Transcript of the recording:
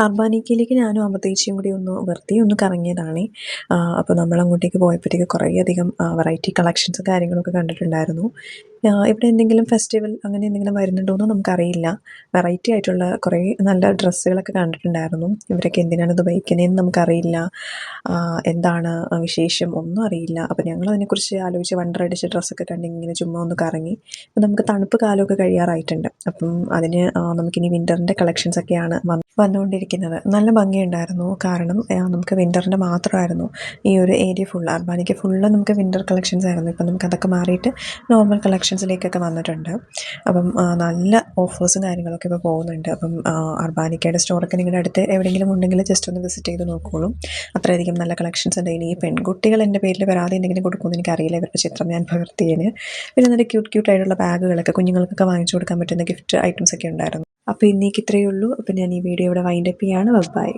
അർബാനിക്കയിലേക്ക് ഞാനും അമ്മത്തേച്ചിയും കൂടി വെറുതെ ഒന്ന് കറങ്ങിയതാണ്. അപ്പോൾ നമ്മൾ അങ്ങോട്ടേക്ക് പോയപ്പോഴത്തേക്ക് കുറേയധികം വെറൈറ്റി കളക്ഷൻസും കാര്യങ്ങളൊക്കെ കണ്ടിട്ടുണ്ടായിരുന്നു. ഇവിടെ എന്തെങ്കിലും ഫെസ്റ്റിവൽ അങ്ങനെ എന്തെങ്കിലും വരുന്നുണ്ടോ എന്ന് നമുക്കറിയില്ല. വെറൈറ്റി ആയിട്ടുള്ള കുറേ നല്ല ഡ്രസ്സുകളൊക്കെ കണ്ടിട്ടുണ്ടായിരുന്നു. ഇവരൊക്കെ എന്തിനാണ് ഇത് ഉപയോഗിക്കുന്നതെന്ന് നമുക്കറിയില്ല. എന്താണ് വിശേഷം ഒന്നും അറിയില്ല. അപ്പോൾ ഞങ്ങൾ അതിനെക്കുറിച്ച് ആലോചിച്ച് വണ്ടറടിച്ച് ഡ്രസ്സൊക്കെ കണ്ട് ഇങ്ങനെ ചുമ്മാ ഒന്ന് കറങ്ങി. അപ്പോൾ നമുക്ക് തണുപ്പ് കാലമൊക്കെ കഴിയാറായിട്ടുണ്ട്. അപ്പം അതിന് നമുക്കിനി വിൻ്ററിൻ്റെ കളക്ഷൻസൊക്കെയാണ് വന്നുകൊണ്ടിരിക്കുന്നത്. നല്ല ഭംഗിയുണ്ടായിരുന്നു. കാരണം നമുക്ക് വിൻ്ററിൻ്റെ മാത്രമായിരുന്നു ഈ ഒരു ഏരിയ ഫുൾ അർബാനിക്ക ഫുള്ള് നമുക്ക് വിൻ്റർ കളക്ഷൻസ് ആയിരുന്നു. ഇപ്പം നമുക്കതൊക്കെ മാറിയിട്ട് നോർമൽ കളക്ഷൻസിലേക്കൊക്കെ വന്നിട്ടുണ്ട്. അപ്പം നല്ല ഓഫേഴ്സും കാര്യങ്ങളൊക്കെ ഇപ്പോൾ പോകുന്നുണ്ട്. അപ്പം അർബാനിക്കയുടെ സ്റ്റോറൊക്കെ നിങ്ങളുടെ അടുത്ത് എവിടെയെങ്കിലും ഉണ്ടെങ്കിൽ ജസ്റ്റ് ഒന്ന് വിസിറ്റ് ചെയ്ത് നോക്കുകയുള്ളൂ. അത്രയധികം നല്ല കളക്ഷൻസ് ഉണ്ട്. ഇനി ഈ പെൺകുട്ടികൾ എൻ്റെ പേരിൽ പരാതി എന്തെങ്കിലും കൊടുക്കുമെന്ന് എനിക്കറിയില്ല. ഇവരുടെ ചിത്രം ഞാൻ പകർത്തിയതിന്. പിന്നെ നല്ല ക്യൂട്ടായിട്ടുള്ള ബാഗുകളൊക്കെ കുഞ്ഞുങ്ങൾക്കൊക്കെ വാങ്ങിച്ചു കൊടുക്കാൻ പറ്റുന്ന ഗിഫ്റ്റ് ഐറ്റംസ് ഒക്കെ ഉണ്ടായിരുന്നു. അപ്പോൾ ഇന്നേക്ക് ഇത്രയേ ഉള്ളൂ. അപ്പോൾ ഞാൻ ഈ വീഡിയോ ഇവിടെ വൈൻഡപ്പ് ചെയ്യാണ്. ബൈ.